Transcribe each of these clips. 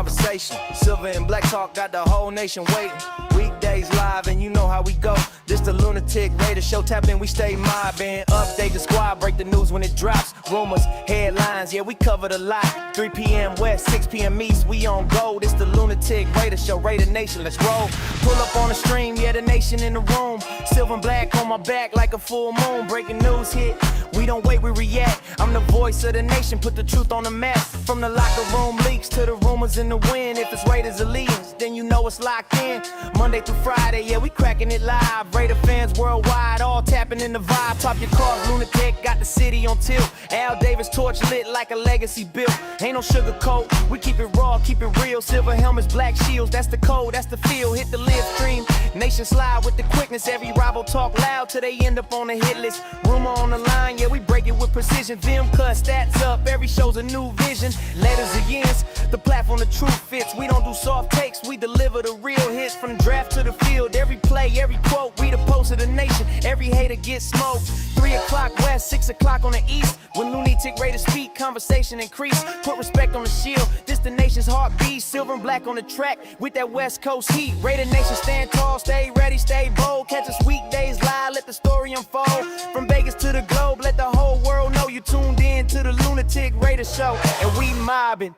conversation. Silver and black talk got the whole nation waiting. Weekdays live and you know how we go. This the Lunatic Raider show. Tap in, we stay mobbing. Update the squad, break the news when it drops. Rumors, headlines, yeah, we covered a lot. 3 p.m. West, 6 p.m. East, we on go. This the Lunatic Raider show. Raider Nation, let's roll. Pull up on the stream, yeah, the nation in the room. Silver and black on my back like a full moon. Breaking news hit, we don't wait, we react. I'm the voice of the nation, put the truth on the map. From the locker room leaks to the rumors in the wind. If it's Raiders allegiance, then you know it's locked in. Monday through Friday, yeah, we cracking it live. Raider fans worldwide, all tapping in the vibe. Pop your cars, Lunatic, got the city on tilt. Al Davis torch lit like a legacy built. Ain't no sugar coat, we keep it raw, keep it real. Silver helmets, black shields, that's the code, that's the feel. Hit the live stream, nation slide with the quickness. Every rival talk loud till they end up on the hit list. Rumor on the line, yeah, we break it with precision. Them cut stats up, every show's a new vision. Letters of yens, the platform the truth fits. We don't do soft takes, we deliver the real hits. From draft to the field, every play, every quote, we the pulse of the nation. Every hater gets smoked. 3 o'clock west, 6 o'clock on the east. When Lunatic Raiders speak, conversation increase. Put respect on the shield, this the nation's heartbeat. Silver and black on the track with that West Coast heat. Raider Nation, stand tall, stay ready, stay bold. Catch us weekdays live, let the story unfold. From Vegas to the globe, let the whole world know you tuned in to the Lunatic Raider show. And we mobbing.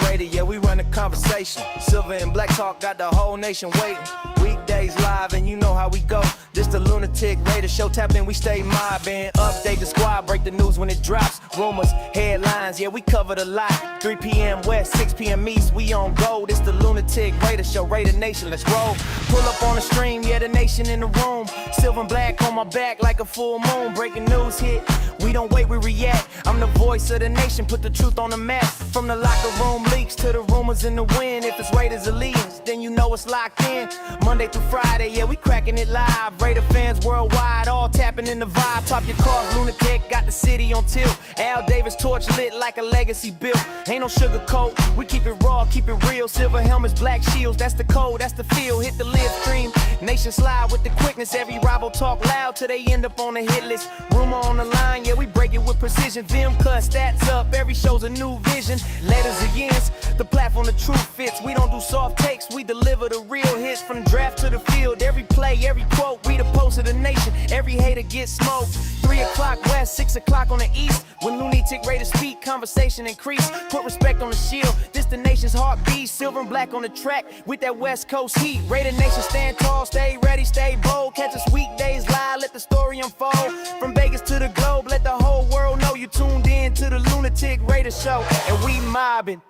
Raider, yeah, we run the conversation. Silver and black talk got the whole nation waiting. Weekdays live and you know how we go. This the Lunatic Raider show. Tap in, we stay mobbing. Update the squad, break the news when it drops. Rumors, headlines, yeah, we covered a lot. 3 p.m. West, 6 p.m. East, we on go. This the Lunatic Raider show. Raider Nation, let's roll. Pull up on the stream, yeah, the nation in the room. Silver and black on my back like a full moon. Breaking news hit, we don't wait, we react. I'm the voice of the nation, put the truth on the map. From the locker room leaks to the rumors in the wind. If it's Raiders allegiance, then you know it's locked in. Monday through Friday, yeah, we cracking it live. Raider fans worldwide, all tapping in the vibe. Top your cars, Lunatic, got the city on tilt. Al Davis torch lit like a legacy built. Ain't no sugar coat, we keep it raw, keep it real. Silver helmets, black shields, that's the code, that's the feel. Hit the live stream, nation slide with the quickness. Every rival talk loud till they end up on the hit list. Rumor on the line, yeah, we break it with precision. Them cut stats up, every show's a new vision. Letters of yens, the platform the truth fits. We don't do soft takes, we deliver the real hits. From draft to the field, every play, every quote, we the pulse of the nation. Every hater gets smoked. 3 o'clock west, 6 o'clock on the east. When Lunatic Raiders speak, conversation increase. Put respect on the shield, this the nation's heartbeat. Silver and black on the track with that West Coast heat. Raider Nation, stand tall, stay ready, stay bold. Catch us weekdays live, let the story unfold. From Vegas to the globe, let the whole world know you tuned in to the Lunatic Raider show. And we mobbing.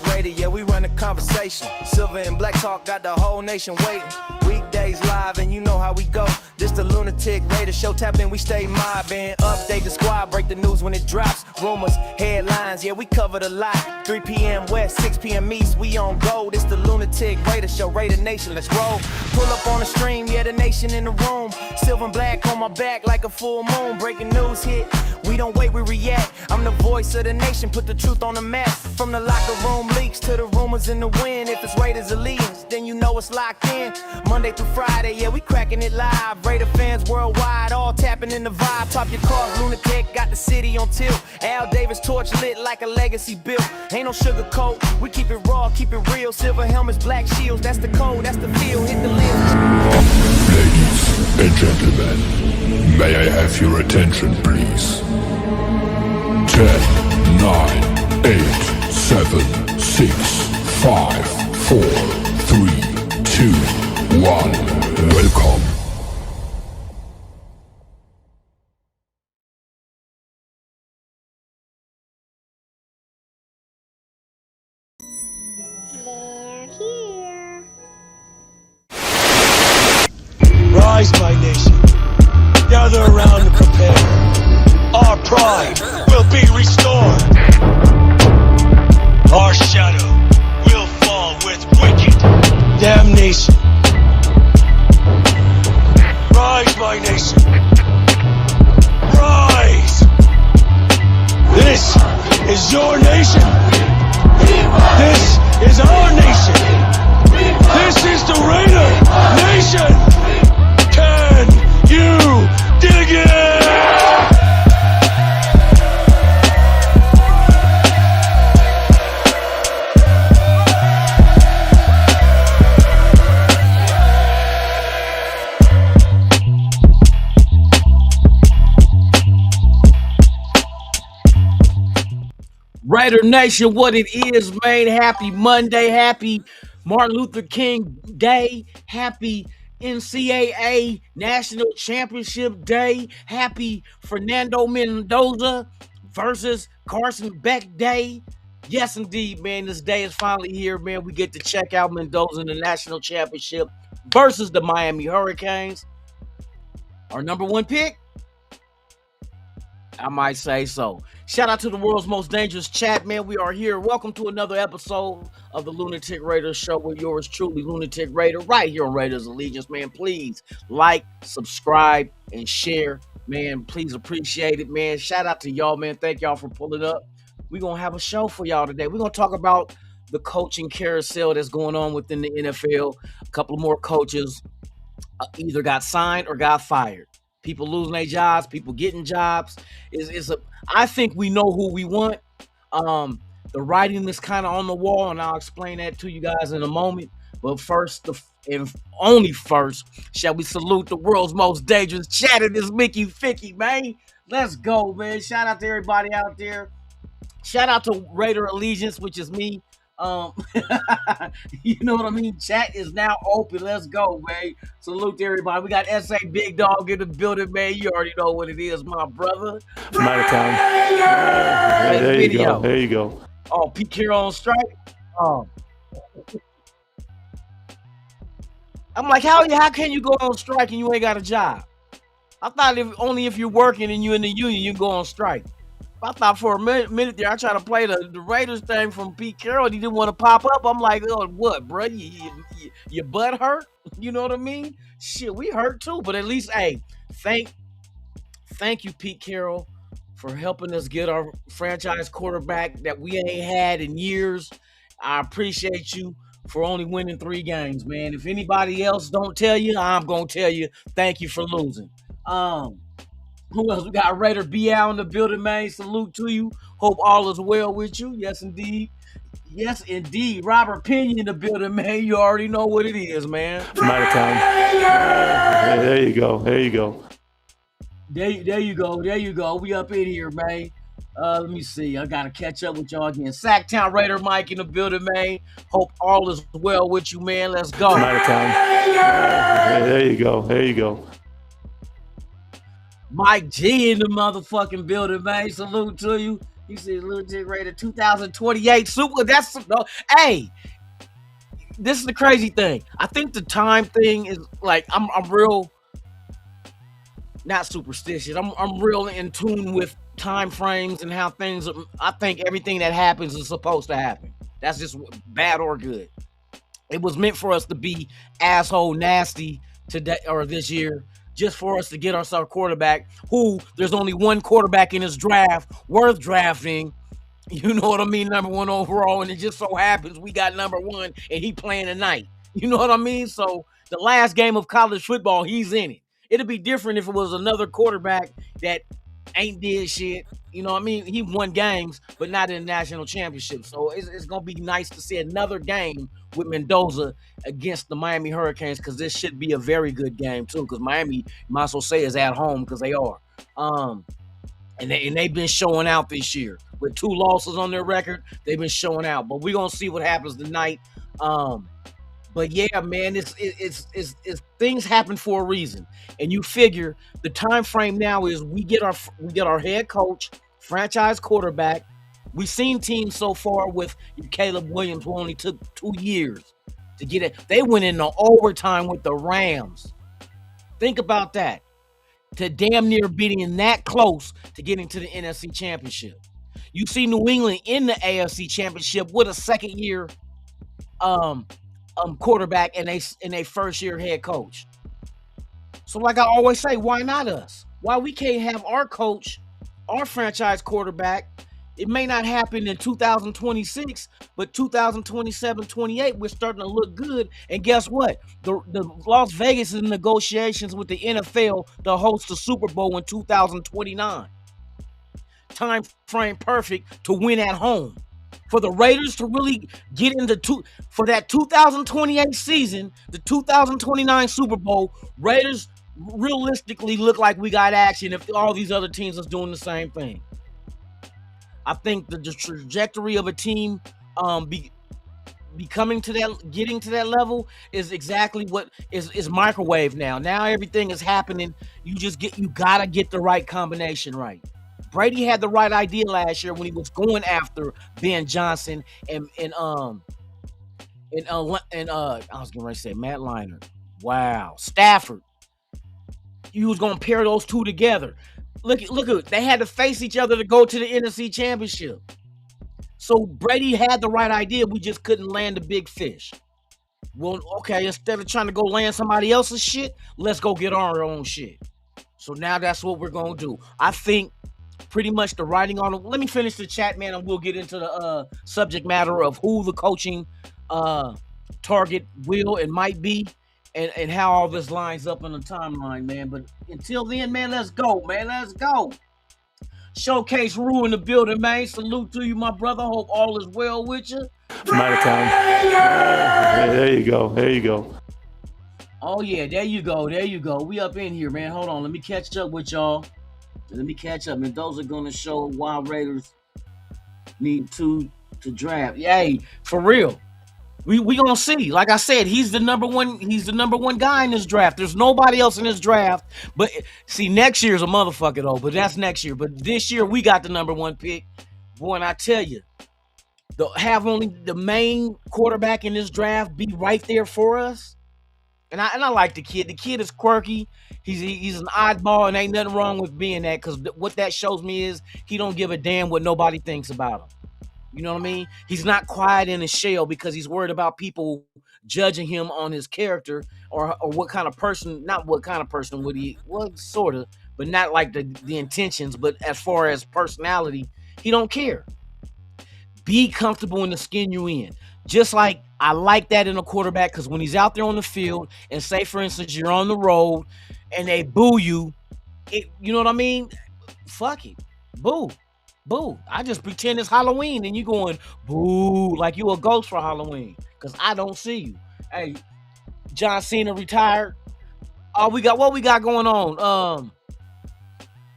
Raider, yeah, we run the conversation. Silver and black talk got the whole nation waiting. Weekdays live and you know how we go. This the Lunatic Raider show. Tap in, we stay mobbing. Update the squad, break the news when it drops. Rumors, headlines, yeah, we covered a lot. 3 p.m. West, 6 p.m. East, we on go. This the Lunatic Raider show. Raider Nation, let's roll. Pull up on the stream, yeah, the nation in the room. Silver and black on my back like a full moon. Breaking news hit, we don't wait, we react. I'm the voice of the nation, put the truth on the map. From the locker room leaks to the rumors in the wind. If it's Raiders allegiance, then you know it's locked in. Monday through Friday, yeah, we cracking it live. Raider fans worldwide, all tapping in the vibe. Top your cars, Lunatic, got the city on tilt. Al Davis torch lit like a legacy built. Ain't no sugar coat, we keep it raw, keep it real. Silver helmets, black shields, that's the code, that's the feel. Hit the live. Ladies and gentlemen, may I have your attention, please? 10, 9, 8, 7, 6, 5, 4, 3, 2, 1. Welcome. Rise, my nation. Gather around and prepare. Our pride will be restored. Our shadow will fall with wicked damnation. Rise, my nation. Rise! This is your nation. This is our nation. This is the Raider Nation. Can you dig it? Raider Nation, what it is, man. Happy Monday. Happy Martin Luther King Day. Happy NCAA National Championship Day. Happy Fernando Mendoza versus Carson Beck Day. Yes, indeed, man. This day is finally here, man. We get to check out Mendoza in the National Championship versus the Miami Hurricanes. Our number one pick, I might say so. Shout out to the world's most dangerous chat, man. We are here. Welcome to another episode of the Lunatic Raiders show with yours truly, Lunatic Raider, right here on Raiders Allegiance, man. Please like, subscribe, and share, man. Please appreciate it, man. Shout out to y'all, man. Thank y'all for pulling up. We're going to have a show for y'all today. We're going to talk about the coaching carousel that's going on within the NFL. A couple more coaches either got signed or got fired. People losing their jobs, people getting jobs. I think we know who we want. The writing is kind of on the wall, and I'll explain that to you guys in a moment. But first, and only first, shall we salute the world's most dangerous chatter, this Mickey Ficky, man. Let's go, man. Shout out to everybody out there. Shout out to Raider Allegiance, which is me. You know what I mean? Chat is now open. Let's go, man. Salute to everybody. We got SA Big Dog in the building, man. You already know what it is, my brother. Matter time. There you go. There you go. Oh, Pete Carroll on strike. Oh, I'm like, how can you go on strike and you ain't got a job? I thought only if you're working and you in the union, you go on strike. I thought for a minute there, I tried to play the Raiders thing from Pete Carroll. He didn't want to pop up. I'm like, oh, what, bro? Your butt hurt? You know what I mean? Shit, we hurt too. But at least, hey, thank you, Pete Carroll, for helping us get our franchise quarterback that we ain't had in years. I appreciate you for only winning 3 games, man. If anybody else don't tell you, I'm going to tell you, thank you for losing. Who else? We got Raider BL in the building, man. Salute to you. Hope all is well with you. Yes, indeed. Yes, indeed. Robert Pena in the building, man. You already know what it is, man. Matter time. There you go. There you go. There you go. There you go. We up in here, man. Let me see. I got to catch up with y'all again. Sacktown Raider Mike in the building, man. Hope all is well with you, man. Let's go. Matter time. There you go. There you go. Mike G in the motherfucking building, man. Salute to you. He said Lunatic Raider 2028 Super. That's no. Hey, this is the crazy thing. I think the time thing is like I'm real not superstitious. I'm real in tune with time frames and how things. I think everything that happens is supposed to happen. That's just bad or good. It was meant for us to be asshole nasty today or this year, just for us to get ourselves a quarterback who there's only one quarterback in this draft worth drafting. You know what I mean? Number 1 overall. And it just so happens we got number 1 and he playing tonight. You know what I mean? So the last game of college football, he's in it. It'd be different if it was another quarterback that ain't did shit. You know what I mean? He won games, but not in the national championship. So it's going to be nice to see another game with Mendoza against the Miami Hurricanes, because this should be a very good game too, because Miami, might as well say, is at home, because they are. And they've been showing out this year. With 2 losses on their record, they've been showing out. But we're going to see what happens tonight. But yeah, man, it's things happen for a reason. And you figure the time frame now is we get our head coach, franchise quarterback. We've seen teams so far with Caleb Williams who only took 2 years to get it. They went into overtime with the Rams. Think about that. To damn near being that close to getting to the NFC Championship. You see New England in the AFC Championship with a second year quarterback and a first year head coach. So like I always say, why not us? Why we can't have our coach, our franchise quarterback? It may not happen in 2026, but 2027, 28, we're starting to look good. And guess what? The Las Vegas is in negotiations with the NFL to host the Super Bowl in 2029. Time frame perfect to win at home. For the Raiders to really get into for that 2028 season, the 2029 Super Bowl, Raiders realistically look like we got action if all these other teams are doing the same thing. I think the trajectory of a team getting to that level is exactly what is microwave now. Now everything is happening. You gotta get the right combination right. Brady had the right idea last year when he was going after Ben Johnson and I was getting ready to say Matt Leinart. Wow, Stafford. He was gonna pair those two together. Look at they had to face each other to go to the NFC Championship. So Brady had the right idea. We just couldn't land the big fish. Well, okay, instead of trying to go land somebody else's shit, let's go get our own shit. So now that's what we're gonna do. I think pretty much the writing on it. Let me finish the chat, man, and we'll get into the subject matter of who the coaching target will and might be. And how all this lines up in the timeline, man. But until then, man, let's go, man. Let's go. Showcase Rue in the building, man. Salute to you, my brother. Hope all is well with you. Might have time. There you go. There you go. Oh, yeah. There you go. There you go. We up in here, man. Hold on. Let me catch up with y'all. Let me catch up. And those are going to show why Raiders need to draft. Yay. For real. We gonna see. Like I said, he's the number one guy in this draft. There's nobody else in this draft. But see, next year's a motherfucker though. But that's next year. But this year we got the number one pick. Boy, and I tell you, have only the main quarterback in this draft be right there for us. And I like the kid. The kid is quirky. He's an oddball, and ain't nothing wrong with being that. Because what that shows me is he don't give a damn what nobody thinks about him. You know what I mean? He's not quiet in his shell because he's worried about people judging him on his character or what kind of person, not what kind of person would he, well, sort of, but not like the intentions, but as far as personality, he don't care. Be comfortable in the skin you in. Just like I like that in a quarterback because when he's out there on the field and say, for instance, you're on the road and they boo you, you know what I mean? Fuck it. Boo. Boo. I just pretend it's Halloween and you going boo like you a ghost for Halloween because I don't see you. Hey, John Cena retired. What we got going on?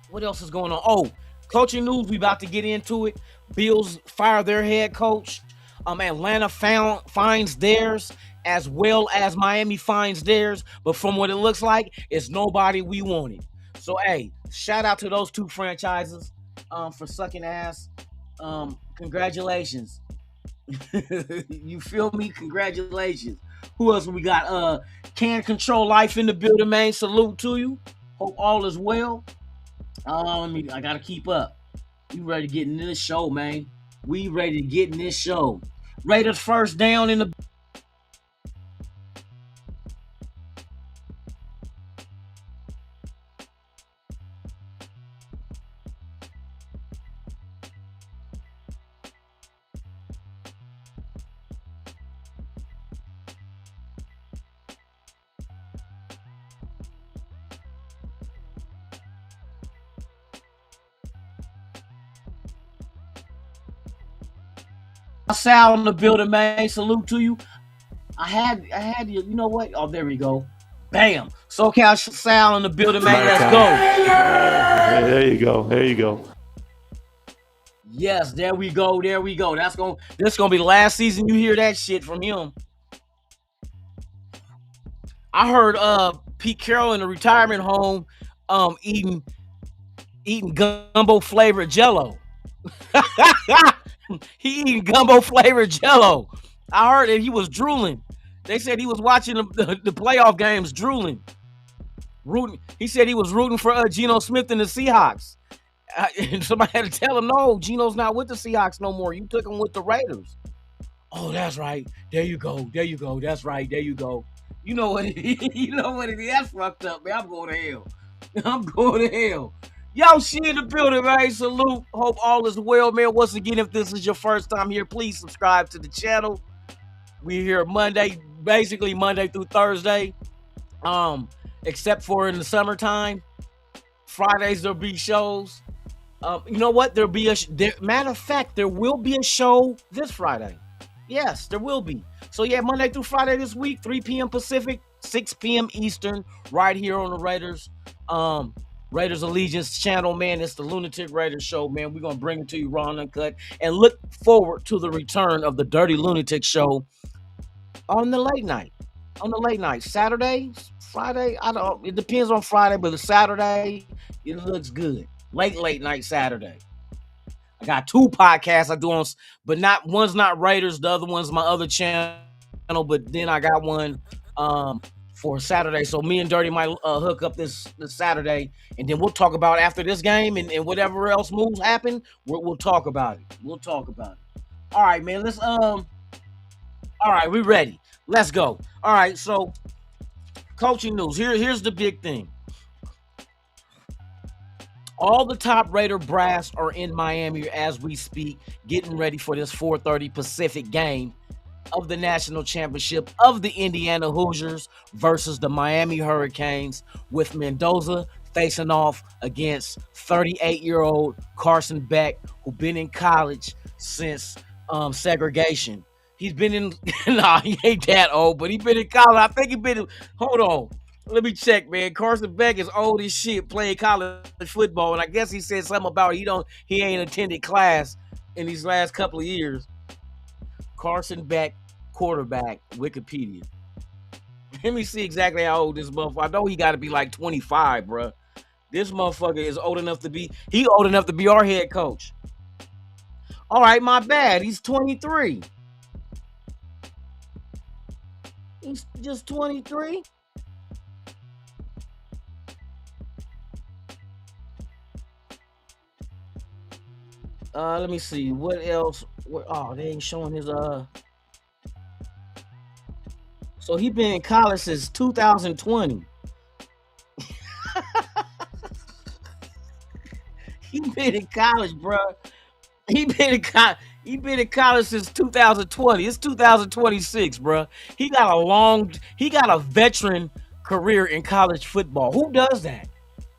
What else is going on? Oh, coaching news. We about to get into it. Bills fire their head coach. Atlanta finds theirs as well as Miami finds theirs. But from what it looks like, it's nobody we wanted. So, hey, shout out to those two franchises. For sucking ass. Congratulations. You feel me? Congratulations. Who else we got? Can Control Life in the building, man. Salute to you. Hope all is well. I gotta keep up. We ready to get in this show, man. We ready to get in this show. Raiders first down in the Sal in the building, man. Salute to you. I had you. You know what? Oh, there we go. Bam. SoCal Sal in the building, man. Let's go. There you go. There you go. Yes, there we go. There we go. This gonna be the last season you hear that shit from him. I heard Pete Carroll in the retirement home eating gumbo flavored Jello. He eating gumbo flavored Jello. I heard that he was drooling. They said he was watching the playoff games drooling. rooting. He said he was rooting for Geno Smith and the Seahawks. And somebody had to tell him, no, Geno's not with the Seahawks no more. You took him with the Raiders. Oh, that's right. There you go. There you go. That's right. There you go. You know what it is. You know what it is. That's fucked up, man. I'm going to hell. I'm going to hell. Yo, she in the building, man. Salute. Hope all is well, man. Once again, if this is your first time here, please subscribe to the channel. We're here Monday, basically Monday through Thursday. Except for in the summertime. Fridays there'll be shows. You know what? There'll be matter of fact, there will be a show this Friday. Yes, there will be. So yeah, Monday through Friday this week, 3 p.m. Pacific, 6 p.m. Eastern, right here on the Raiders Allegiance channel, man. It's the Lunatic Raiders show, man. We're gonna bring it to you raw and uncut, and look forward to the return of the Dirty Lunatic show on the late night. On the late night, Saturday, Friday. I don't. It depends on Friday, but the Saturday, it looks good. Late night Saturday. I got 2 podcasts I do on, but one's not Raiders, the other one's my other channel. But then I got one for Saturday. So me and Dirty might hook up this Saturday, and then we'll talk about after this game and whatever else moves happen. We'll talk about it. We'll talk about it. All right, man. Let's All right, we ready. Let's go. All right, so coaching news. Here's the big thing. All the top Raider brass are in Miami as we speak, getting ready for this 4:30 Pacific game of the national championship of the Indiana Hoosiers versus the Miami Hurricanes, with Mendoza facing off against 38-year-old Carson Beck, who's been in college since segregation. He's been in, nah, he ain't that old, but he's been in college. I think hold on. Let me check, man. Carson Beck is old as shit playing college football, and I guess he said something about he ain't attended class in these last couple of years. Carson Beck, quarterback, Wikipedia. Let me see exactly how old this motherfucker. I know he got to be like 25, bro. This motherfucker is old enough to be. He old enough to be our head coach. All right, my bad. He's 23. He's just 23. Let me see. What else? Oh, they ain't showing his So he been in college since 2020. He been in college, bro. He been in college since 2020. It's 2026, bro. He got a veteran career in college football. Who does that?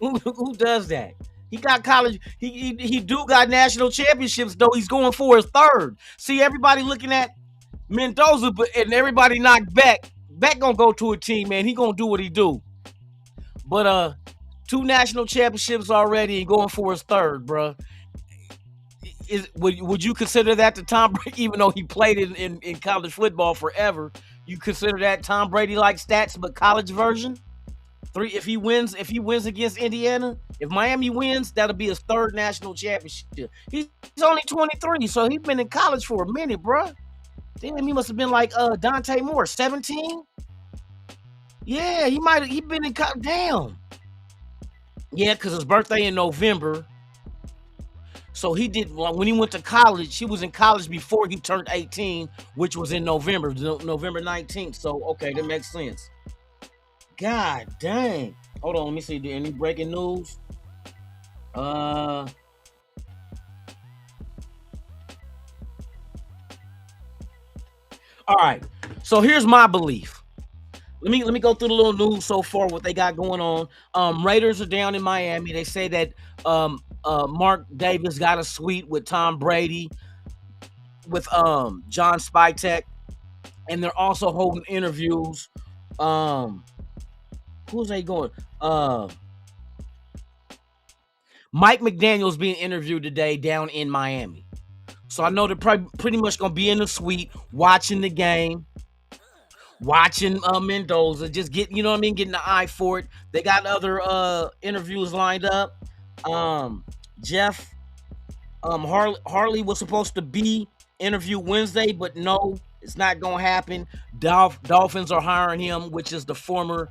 Who does that? He got college. He do got national championships, though. He's going for his 3rd. See, everybody looking at Mendoza, and everybody knocked Beck. Beck gonna go to a team, man. He gonna do what he do. But 2 national championships already, and going for his 3rd, bro. Would you consider that the Tom Brady, even though he played in college football forever? You consider that Tom Brady like stats, but college version? 3 if he wins against Indiana, if Miami wins, that'll be his 3rd national championship. He's only 23, so he's been in college for a minute, bro. Damn, he must have been like Dante Moore, 17. Yeah, he been in college. Damn. Yeah, because his birthday in November. So he did, when he went to college, he was in college before he turned 18, which was in November 19th. So okay, that makes sense. God dang. Hold on, let me see. Any breaking news? All right. So here's my belief. Let me go through the little news so far, what they got going on. Raiders are down in Miami. They say that Mark Davis got a suite with Tom Brady, with John Spytek, and they're also holding interviews. Who's they going? Mike McDaniel's being interviewed today down in Miami. So I know they're probably pretty much going to be in the suite watching the game, watching Mendoza, just getting the eye for it. They got other interviews lined up. Jeff Harley was supposed to be interviewed Wednesday, but no, it's not going to happen. Dolphins are hiring him, which is the former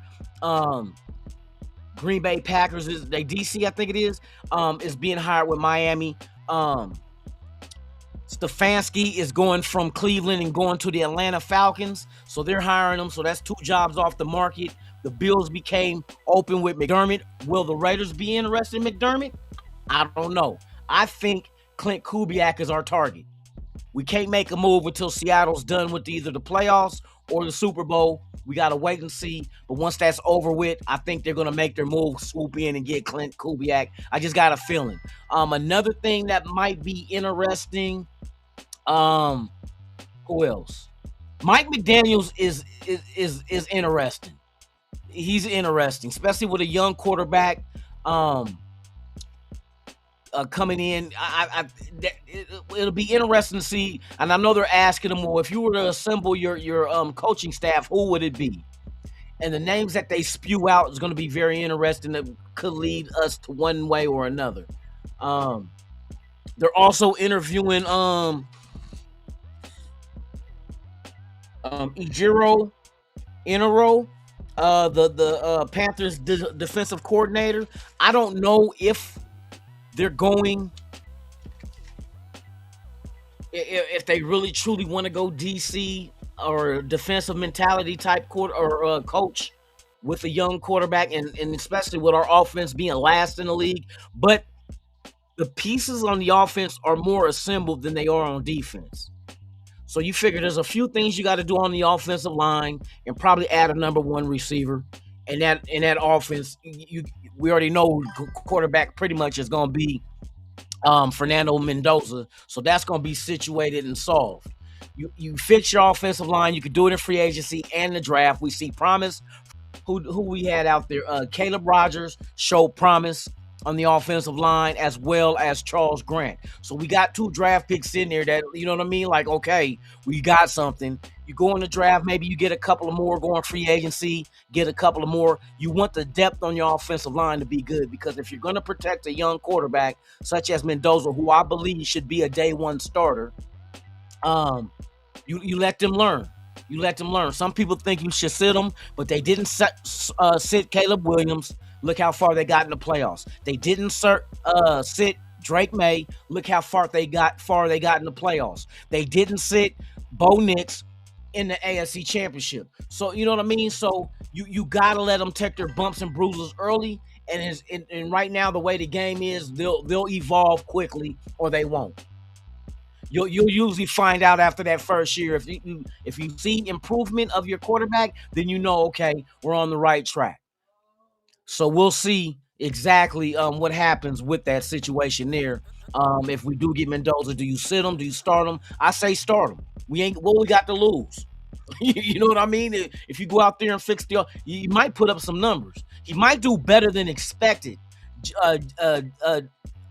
Green Bay Packers is DC, I think it is being hired with Miami. Stefanski is going from Cleveland and going to the Atlanta Falcons, so they're hiring him. So that's 2 jobs off the market. The Bills became open with McDermott. Will the Raiders be interested in McDermott? I don't know. I think Clint Kubiak is our target. We can't make a move until Seattle's done with either the playoffs or the Super Bowl. We got to wait and see. But once that's over with, I think they're going to make their move, swoop in and get Clint Kubiak. I just got a feeling. Another thing that might be interesting, who else? Mike McDaniels is interesting. He's interesting, especially with a young quarterback coming in. It'll be interesting to see. And I know they're asking him, well, if you were to assemble your coaching staff, who would it be? And the names that they spew out is going to be very interesting. That could lead us to one way or another. They're also interviewing Ejiro Inero, the Panthers defensive coordinator. I don't know if they're going, if they really truly want to go DC or defensive mentality type coach with a young quarterback, and especially with our offense being last in the league. But the pieces on the offense are more assembled than they are on defense. So you figure there's a few things you got to do on the offensive line, and probably add a number 1 receiver. And that offense, we already know quarterback pretty much is going to be Fernando Mendoza. So that's going to be situated and solved. You fix your offensive line. You can do it in free agency and the draft. We see promise. Who we had out there? Caleb Rogers showed promise on the offensive line, as well as Charles Grant. So we got 2 draft picks in there that, you know what I mean? Like, okay, we got something. You go in the draft, maybe you get a couple of more, go in free agency, get a couple of more. You want the depth on your offensive line to be good, because if you're going to protect a young quarterback such as Mendoza, who I believe should be a day 1 starter, you let them learn. You let them learn. Some people think you should sit them, but they didn't sit Caleb Williams. Look how far they got in the playoffs. They didn't sit Drake May. Look how far they got in the playoffs. They didn't sit Bo Nix in the AFC Championship. So you know what I mean? So you gotta let them take their bumps and bruises early. And right now the way the game is, they'll evolve quickly or they won't. You'll usually find out after that first year. If you see improvement of your quarterback, then you know, okay, we're on the right track. So we'll see exactly what happens with that situation there. If we do get Mendoza, do you sit him? Do you start him? I say start him. What we got to lose? You know what I mean? If you go out there and fix you might put up some numbers. He might do better than expected.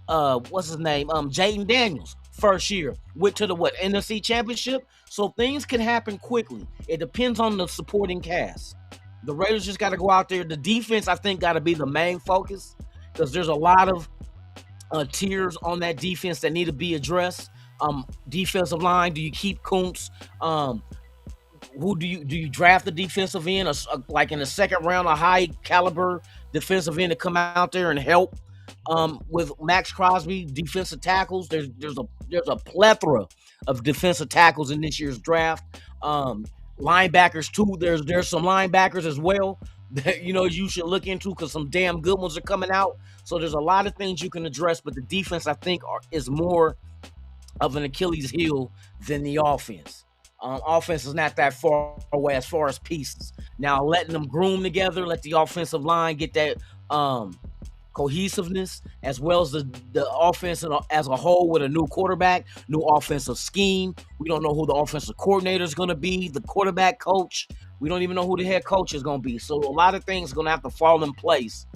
What's his name? Jaden Daniels. First year went to the NFC Championship. So things can happen quickly. It depends on the supporting cast. The Raiders just got to go out there. The defense, I think, got to be the main focus, because there's a lot of tiers on that defense that need to be addressed. Defensive line, do you keep Kuntz? Who do you draft the defensive end? Like in the second round, a high caliber defensive end to come out there and help with Max Crosby. Defensive tackles, there's a plethora of defensive tackles in this year's draft. Linebackers too. There's some linebackers as well that you should look into, because some damn good ones are coming out. So there's a lot of things you can address, but the defense, I think, is more of an Achilles heel than the offense. Offense is not that far away as far as pieces. Now, letting them groom together, let the offensive line get that cohesiveness, as well as the offense as a whole, with a new quarterback, new offensive scheme. We don't know who the offensive coordinator is going to be, the quarterback coach. We don't even know who the head coach is going to be. So a lot of things are going to have to fall in place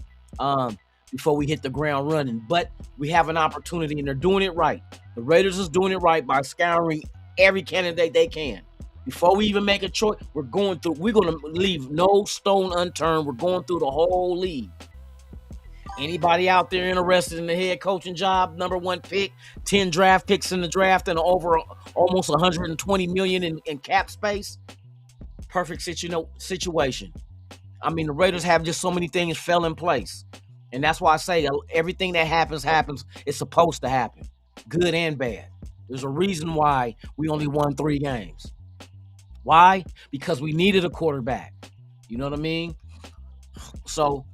before we hit the ground running. But we have an opportunity, and they're doing it right. The Raiders is doing it right by scouring every candidate they can. Before we even make a choice, we're going to leave no stone unturned. We're going through the whole league. Anybody out there interested in the head coaching job, number 1 pick, 10 draft picks in the draft, and over almost $120 million in cap space? Perfect situation. I mean, the Raiders have just so many things fell in place. And that's why I say everything that happens. It's supposed to happen, good and bad. There's a reason why we only won 3 games. Why? Because we needed a quarterback. You know what I mean? So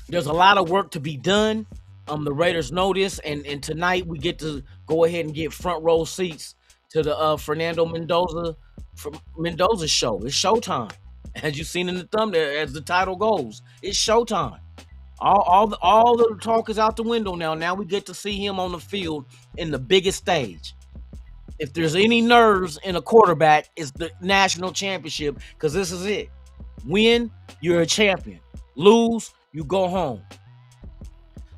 there's a lot of work to be done. The Raiders know this, and tonight we get to go ahead and get front row seats to the Fernando Mendoza show. It's showtime, as you've seen in the thumbnail, as the title goes. It's showtime. All the talk is out the window now. Now we get to see him on the field in the biggest stage. If there's any nerves in a quarterback, it's the national championship, because this is it. Win, you're a champion. Lose, you go home.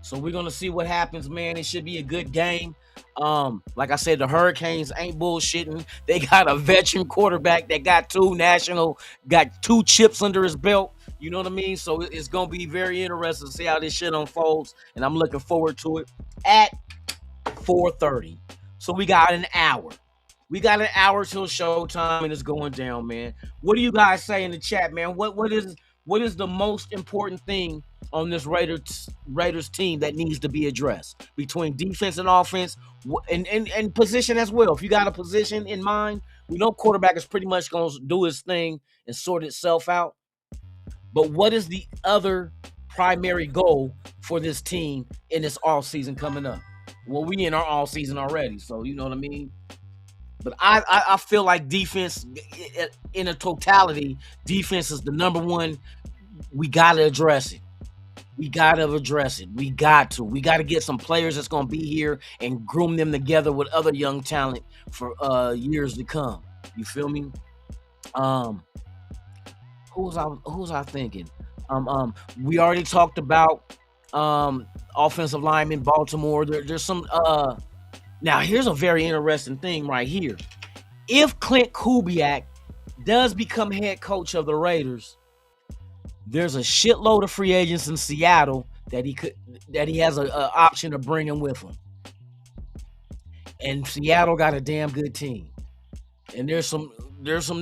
So we're gonna see what happens, man. It should be a good game. Like I said, the Hurricanes ain't bullshitting. They got a veteran quarterback that got 2 chips under his belt. You know what I mean? So it's gonna be very interesting to see how this shit unfolds, and I'm looking forward to it at 4:30. So we got an hour. We got an hour till showtime, and it's going down, man. What do you guys say in the chat, man? What is the most important thing on this Raiders team that needs to be addressed between defense and offense, and position as well? If you got a position in mind, we know quarterback is pretty much going to do his thing and sort itself out. But what is the other primary goal for this team in this off season coming up? Well, we in our all season already, so you know what I mean. But I feel like defense, in a totality, defense is the number one. We got to address it. We got to get some players that's going to be here and groom them together with other young talent for years to come. You feel me? Who was I thinking? We already talked about offensive lineman, Baltimore. There's some. Now, here's a very interesting thing right here. If Clint Kubiak does become head coach of the Raiders, there's a shitload of free agents in Seattle that he has an option of bringing with him. And Seattle got a damn good team. And there's some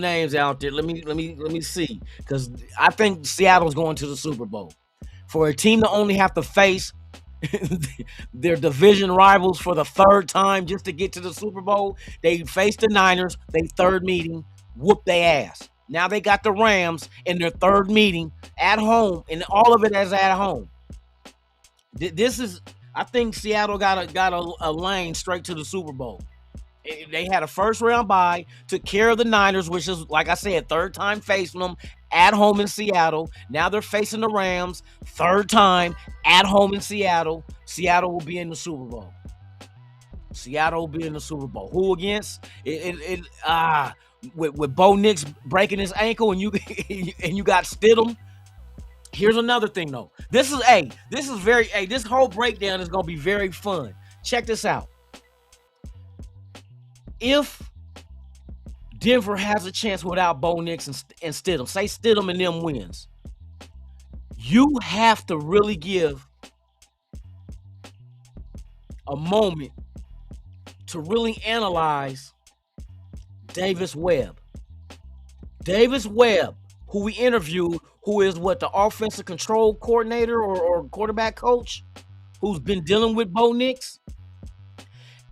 names out there. Let me see, because I think Seattle's going to the Super Bowl. For a team to only have to face their division rivals for the 3rd time just to get to the Super Bowl, they faced the Niners, their 3rd meeting, whooped their ass. Now they got the Rams in their 3rd meeting at home, and all of it is at home. This is, I think Seattle got a lane straight to the Super Bowl. They had a 1st round bye, took care of the Niners, which is, like I said, 3rd time facing them at home in Seattle. Now they're facing the Rams, 3rd time at home in Seattle. Seattle will be in the Super Bowl. Who against? With Bo Nix breaking his ankle and you got Stidham. Here's another thing though. This whole breakdown is gonna be very fun. Check this out. If Denver has a chance without Bo Nix and Stidham, say Stidham and them wins, you have to really give a moment to really analyze Davis Webb. Davis Webb, who we interviewed, who is the offensive control coordinator or quarterback coach, who's been dealing with Bo Nix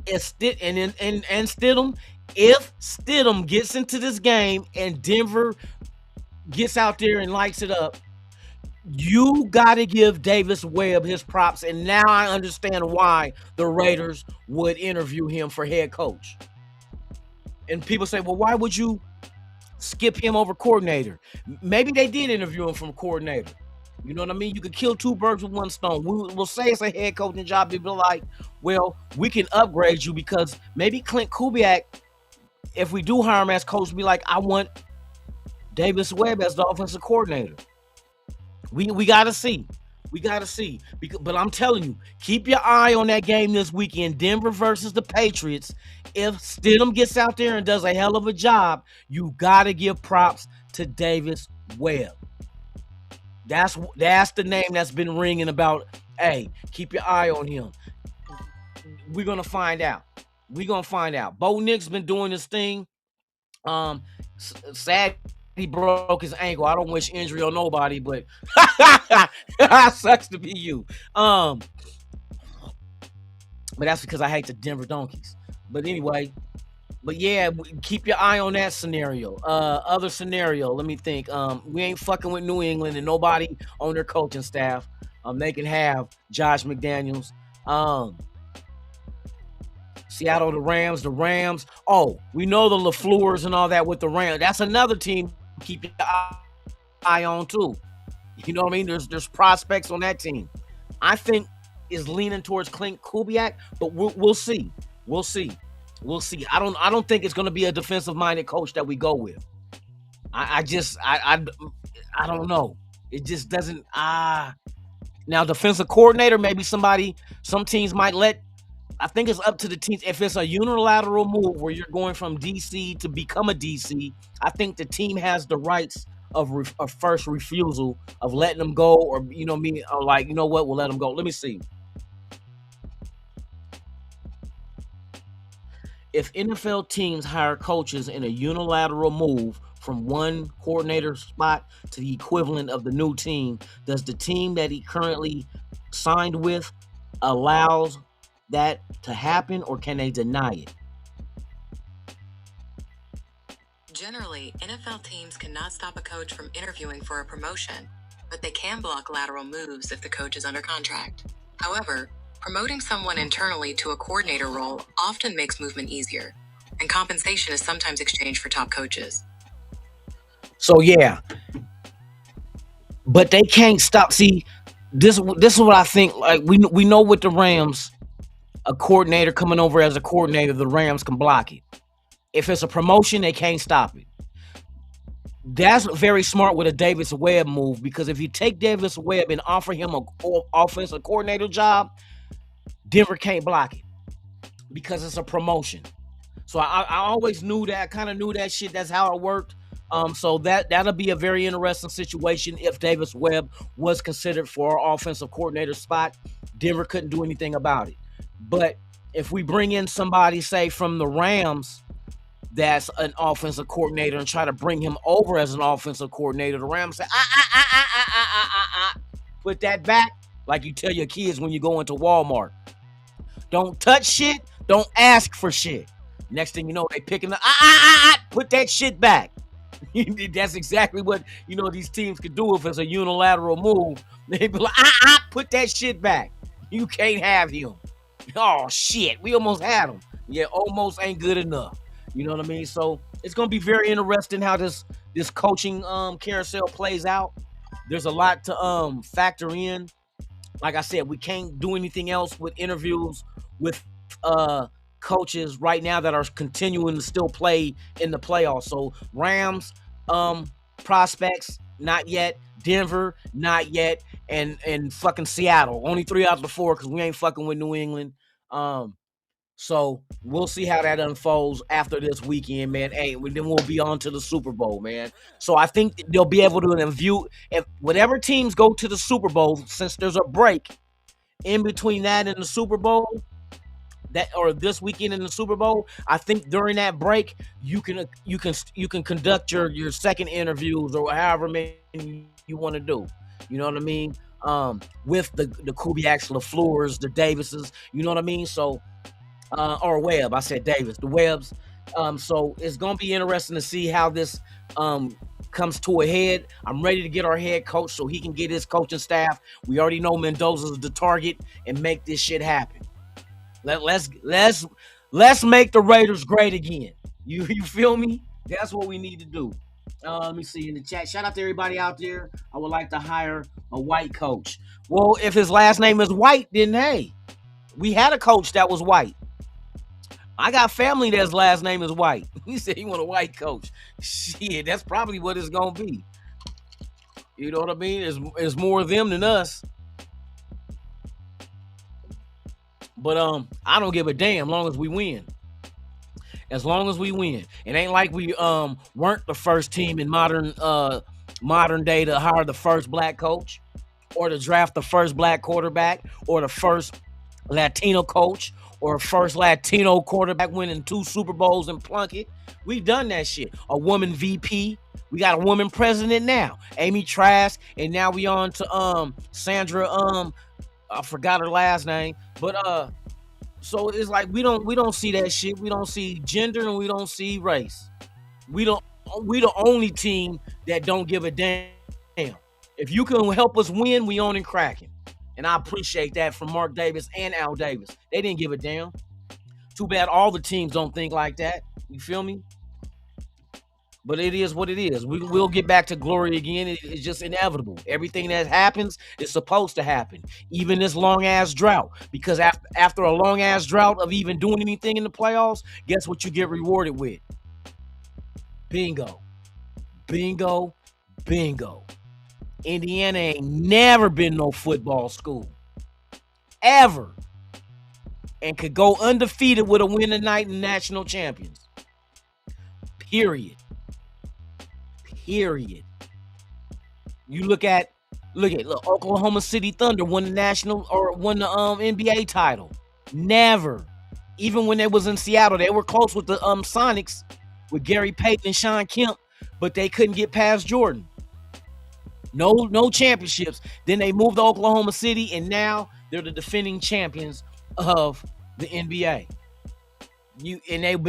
and Stidham. If Stidham gets into this game and Denver gets out there and lights it up, you got to give Davis Webb his props. And now I understand why the Raiders would interview him for head coach. And people say, well, why would you skip him over coordinator? Maybe they did interview him from coordinator. You know what I mean? You could kill 2 birds with 1 stone. We'll say it's a head coaching job. People are like, well, we can upgrade you because maybe Clint Kubiak, if we do hire him as coach, be like, I want Davis Webb as the offensive coordinator. We got to see. But I'm telling you, keep your eye on that game this weekend, Denver versus the Patriots. If Stidham gets out there and does a hell of a job, you got to give props to Davis Webb. That's the name that's been ringing about, hey, keep your eye on him. We're going to find out. Bo Nix been doing this thing. Sad broke his ankle. I don't wish injury on nobody, but sucks to be you. But that's because I hate the Denver Donkeys. But anyway, but yeah, keep your eye on that scenario. Other scenario, let me think. We ain't fucking with New England and nobody on their coaching staff. They can have Josh McDaniels. Seattle, the Rams. Oh, we know the LaFleurs and all that with the Rams. That's another team to keep your eye on too. You know what I mean? There's prospects on that team. I think is leaning towards Clint Kubiak, but we'll see. We'll see. I don't think it's going to be a defensive-minded coach that we go with. I don't know. It just doesn't. Now defensive coordinator, maybe some teams might let. I think it's up to the teams. If it's a unilateral move where you're going from DC to become a DC, I think the team has the rights of first refusal of letting them go, or or like, you know what, we'll let them go. Let me see. If NFL teams hire coaches in a unilateral move from one coordinator spot to the equivalent of the new team, does the team that he currently signed with allows that to happen, or can they deny it? Generally, NFL teams cannot stop a coach from interviewing for a promotion, but they can block lateral moves if the coach is under contract. However, promoting someone internally to a coordinator role often makes movement easier, and compensation is sometimes exchanged for top coaches. So yeah, but they can't stop. See, this is what I think. Like we know with the Rams, a coordinator coming over as a coordinator, the Rams can block it. If it's a promotion, they can't stop it. That's very smart with a Davis Webb move, because if you take Davis Webb and offer him an offensive coordinator job, Denver can't block it because it's a promotion. So I always knew that, kind of knew that shit. That's how it worked. So that'll be a very interesting situation if Davis Webb was considered for our offensive coordinator spot. Denver couldn't do anything about it. But if we bring in somebody, say from the Rams, that's an offensive coordinator, and try to bring him over as an offensive coordinator, the Rams say, put that back, like you tell your kids when you go into Walmart. Don't touch shit. Don't ask for shit. Next thing you know, they picking the put that shit back. That's exactly what these teams could do if it's a unilateral move. They be like, put that shit back. You can't have him. Oh shit, we almost had him. Yeah, almost ain't good enough. You know what I mean? So it's gonna be very interesting how this coaching carousel plays out. There's a lot to factor in. Like I said, we can't do anything else with interviews with coaches right now that are continuing to still play in the playoffs. So Rams prospects, not yet. Denver, not yet. And fucking Seattle, only 3 out of the 4, because we ain't fucking with New England. So we'll see how that unfolds after this weekend, man. Hey, then we'll be on to the Super Bowl, man. So I think they'll be able to view if whatever teams go to the Super Bowl, since there's a break in between that and the Super Bowl, or this weekend in the Super Bowl. I think during that break, you can conduct your second interviews or however many you want to do. You know what I mean? With the Kubiaks, LaFleurs, the Davises. You know what I mean? So. Or Webb, I said Davis, the Webbs. So it's gonna be interesting to see how this comes to a head. I'm ready to get our head coach so he can get his coaching staff. We already know Mendoza's the target, and make this shit happen. Let's make the Raiders great again. You feel me? That's what we need to do. Let me see in the chat. Shout out to everybody out there. I would like to hire a white coach. Well, if his last name is White, then hey, we had a coach that was white. I got family that's last name is White. He said he want a white coach. Shit, that's probably what it's gonna be. You know what I mean? It's more them than us. But I don't give a damn, long as we win. As long as we win. It ain't like we weren't the first team in modern day to hire the first black coach, or to draft the first black quarterback, or the first Latino coach or first Latino quarterback winning 2 Super Bowls in Plunkett. We've done that shit. A woman VP. We got a woman president now, Amy Trask, and now we on to Sandra I forgot her last name, but so it's like we don't see that shit. We don't see gender and we don't see race. We don't we the only team that don't give a damn. If you can help us win, we on and cracking. And I appreciate that from Mark Davis and Al Davis. They didn't give a damn. Too bad all the teams don't think like that. You feel me? But it is what it is. We'll get back to glory again. It's just inevitable. Everything that happens is supposed to happen. Even this long ass drought. Because after a long ass drought of even doing anything in the playoffs, guess what you get rewarded with? Bingo. Bingo. Bingo. Indiana ain't never been no football school. Ever. And could go undefeated with a win tonight and national champions. Period. Period. You look, Oklahoma City Thunder won the national or won the NBA title. Never. Even when they was in Seattle, they were close with the Sonics with Gary Payton and Sean Kemp, but they couldn't get past Jordan. No championships. Then they moved to Oklahoma City, and now they're the defending champions of the NBA. They've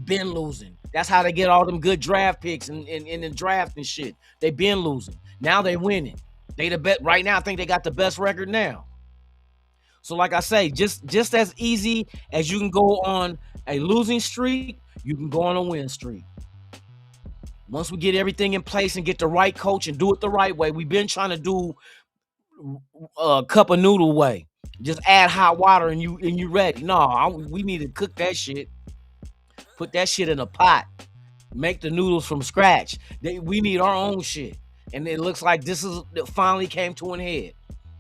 been losing. That's how they get all them good draft picks and in the draft and shit. They've been losing. Now they winning. They the bet right now. I think they got the best record now. So like I say, just as easy as you can go on a losing streak, you can go on a win streak. Once we get everything in place and get the right coach and do it the right way, we've been trying to do a cup of noodle way. Just add hot water and you ready. No, we need to cook that shit. Put that shit in a pot. Make the noodles from scratch. We need our own shit. And it looks like it finally came to an head.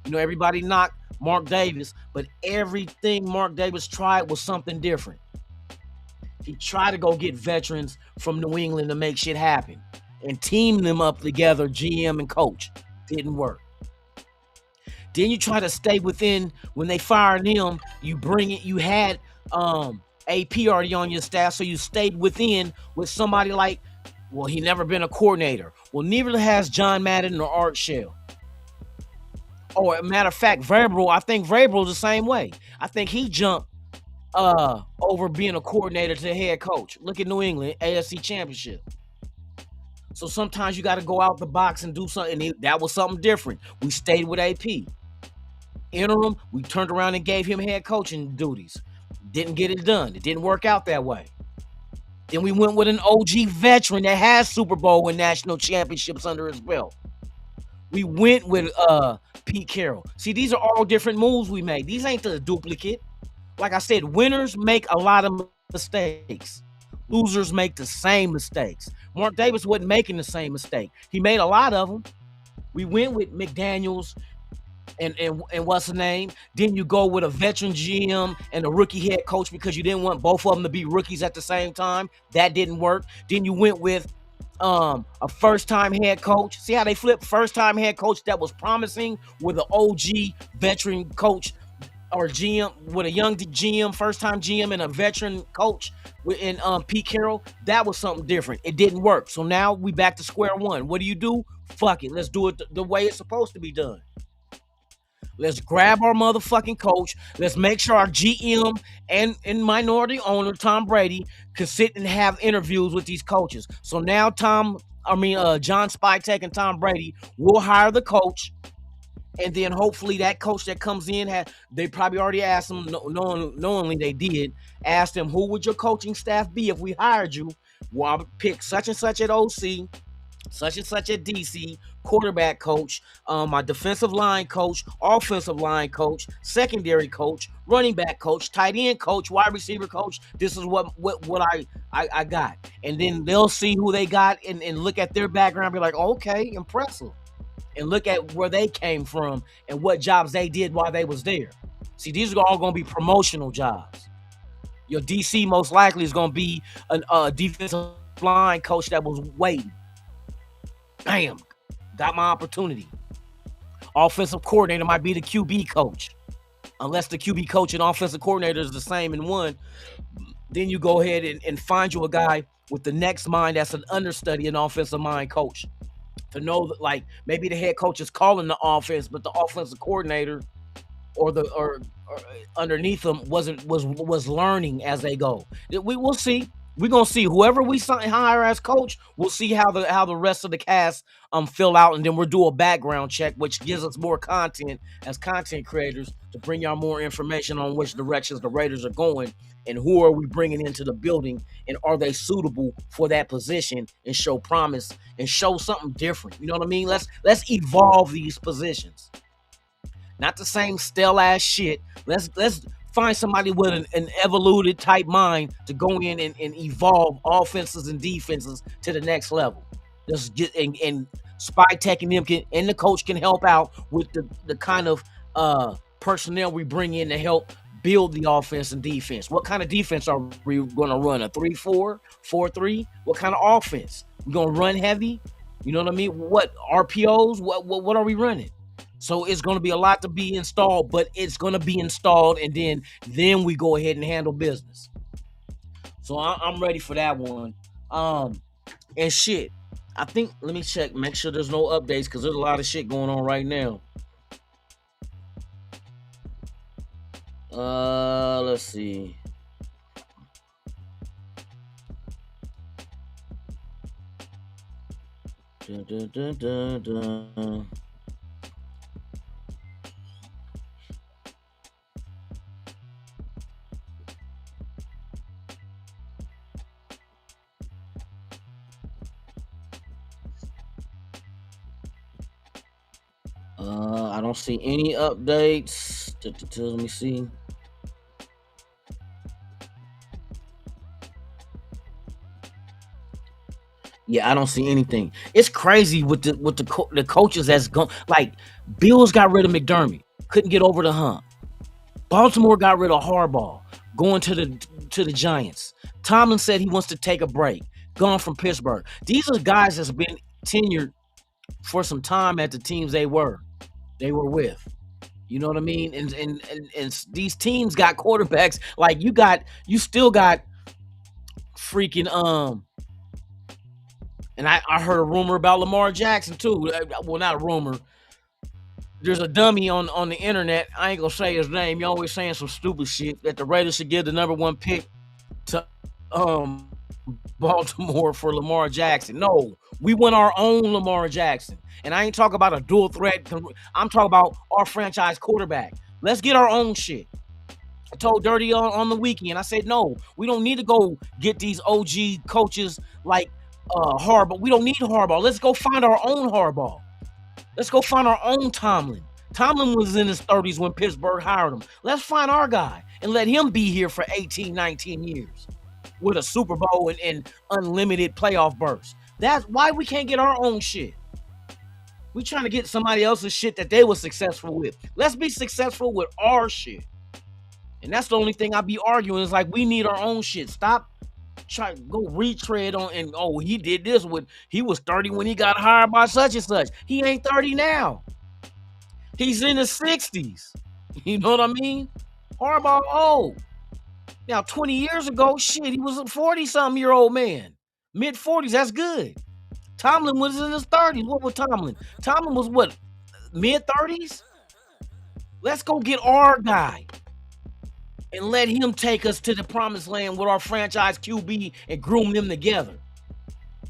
You know, everybody knocked Mark Davis, but everything Mark Davis tried was something different. He tried to go get veterans from New England to make shit happen and team them up together, GM and coach. Didn't work. Then you try to stay within. When they fired him, you bring it. You had AP already on your staff, so you stayed within with somebody like, well, he never been a coordinator. Well, neither has John Madden or Art Shell. Or a matter of fact, Vrabel, I think Vrabel's the same way. I think he jumped over being a coordinator to head coach. Look at New England, AFC Championship. So sometimes you got to go out the box and do something. That was something different. We stayed with AP. Interim, we turned around and gave him head coaching duties. Didn't get it done. It didn't work out that way. Then we went with an OG veteran that has Super Bowl and national championships under his belt. We went with Pete Carroll. See, these are all different moves we made. These ain't the duplicate. Like I said, winners make a lot of mistakes. Losers make the same mistakes. Mark Davis wasn't making the same mistake. He made a lot of them. We went with McDaniels and what's the name? Then you go with a veteran GM and a rookie head coach because you didn't want both of them to be rookies at the same time. That didn't work. Then you went with a first-time head coach. See how they flipped? First-time head coach that was promising with an OG veteran coach or GM, with a young GM, first-time GM, and a veteran coach in Pete Carroll. That was something different. It didn't work. So now we back to square one. What do? Fuck it. Let's do it the way it's supposed to be done. Let's grab our motherfucking coach. Let's make sure our GM and minority owner, Tom Brady, can sit and have interviews with these coaches. So now John Spytek and Tom Brady will hire the coach. And then hopefully that coach that comes in, they probably already asked him, knowingly they did, asked him, who would your coaching staff be if we hired you? Well, I would pick such and such at OC, such and such at DC, quarterback coach, my defensive line coach, offensive line coach, secondary coach, running back coach, tight end coach, wide receiver coach. This is what I got. And then they'll see who they got and look at their background and be like, okay, impressive. And look at where they came from and what jobs they did while they was there. See, these are all going to be promotional jobs. Your DC most likely is going to be a defensive line coach that was waiting. Bam, got my opportunity. Offensive coordinator might be the QB coach. unless the QB coach and offensive coordinator is the same in one, then you go ahead and find you a guy with the next mind that's an understudy, an offensive mind coach. To know that, like, maybe the head coach is calling the offense, but the offensive coordinator or underneath them was learning as they go. We will see. We're gonna see whoever we hire as coach. We'll see how the rest of the cast fill out, and then we'll do a background check, which gives us more content as content creators to bring y'all more information on which directions the Raiders are going and who are we bringing into the building, and are they suitable for that position and show promise and show something different. You know what I mean? Let's evolve these positions. Not the same stale ass shit. Let's find somebody with an evoluted type mind to go in and evolve offenses and defenses to the next level. Just get and Spy Tech and them and the coach can help out with the kind of personnel we bring in to help build the offense and defense. What kind of defense are we going to run? A 3-4, 4-3? What kind of offense? We going to run heavy? You know what I mean? What RPOs? What are we running? So it's going to be a lot to be installed, but it's going to be installed, and then we go ahead and handle business. So I'm ready for that one. And shit, I think, let me check, make sure there's no updates, because there's a lot of shit going on right now. Let's see. Dun, dun, dun, dun, dun. I don't see any updates. Let me see. Yeah, I don't see anything. It's crazy with the coaches that's gone. Like, Bills got rid of McDermott, couldn't get over the hump. Baltimore got rid of Harbaugh, going to the Giants. Tomlin said he wants to take a break, gone from Pittsburgh. These are guys that's been tenured for some time at the teams they were with. You know what I mean? And these teams got quarterbacks. Like, you still got freaking and I heard a rumor about Lamar Jackson too. Well, not a rumor. There's a dummy on the internet. I ain't gonna say his name. He always saying some stupid shit that the Raiders should give the number 1 pick to Baltimore for Lamar Jackson. No, we want our own Lamar Jackson. And I ain't talking about a dual threat. I'm talking about our franchise quarterback. Let's get our own shit. I told Dirty on the weekend, I said, no, we don't need to go get these OG coaches like Harbaugh. We don't need Harbaugh. Let's go find our own Harbaugh. Let's go find our own Tomlin. Tomlin was in his 30s when Pittsburgh hired him. Let's find our guy and let him be here for 18, 19 years with a Super Bowl and unlimited playoff bursts. That's why we can't get our own shit. We trying to get somebody else's shit that they were successful with. Let's be successful with our shit. And that's the only thing I be arguing is like, we need our own shit. Stop trying to go retread on and he did this with, he was 30 when he got hired by such and such. He ain't 30 now. He's in his 60s. You know what I mean? Harbaugh old. Now 20 years ago, shit, he was a 40-something-year-old man. Mid-40s, that's good. Tomlin was in his 30s. What was Tomlin? Tomlin was what? Mid-30s? Let's go get our guy and let him take us to the promised land with our franchise QB and groom them together.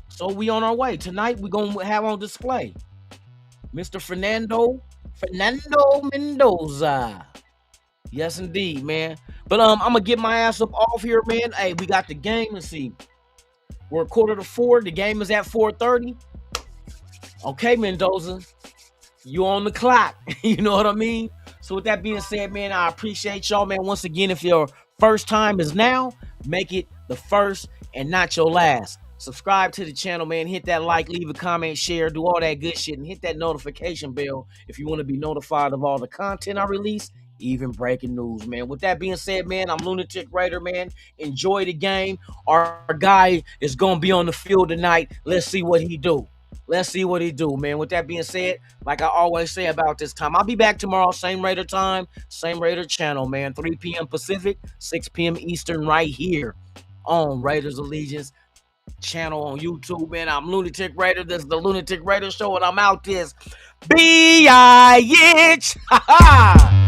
So we on our way. Tonight, we're going to have on display Mr. Fernando Mendoza. Yes, indeed, man. But I'm going to get my ass up off here, man. Hey, we got the game. Let's see. We're 3:45. The game is at 4:30. Okay, Mendoza. You on the clock. You know what I mean? So with that being said, man, I appreciate y'all, man. Once again, if your first time is now, make it the first and not your last. Subscribe to the channel, man. Hit that like, leave a comment, share, do all that good shit, and hit that notification bell if you want to be notified of all the content I release, even breaking news, man. With that being said, man, I'm Lunatic Raider, man. Enjoy the game. Our guy is going to be on the field tonight. Let's see what he do. Let's see what he do, man. With that being said, like I always say about this time, I'll be back tomorrow, same Raider time, same Raider channel, man. 3 p.m. Pacific, 6 p.m. Eastern, right here on Raiders Allegiance channel on YouTube, man. I'm Lunatic Raider. This is the Lunatic Raider Show, and I'm out this bitch. Ha ha!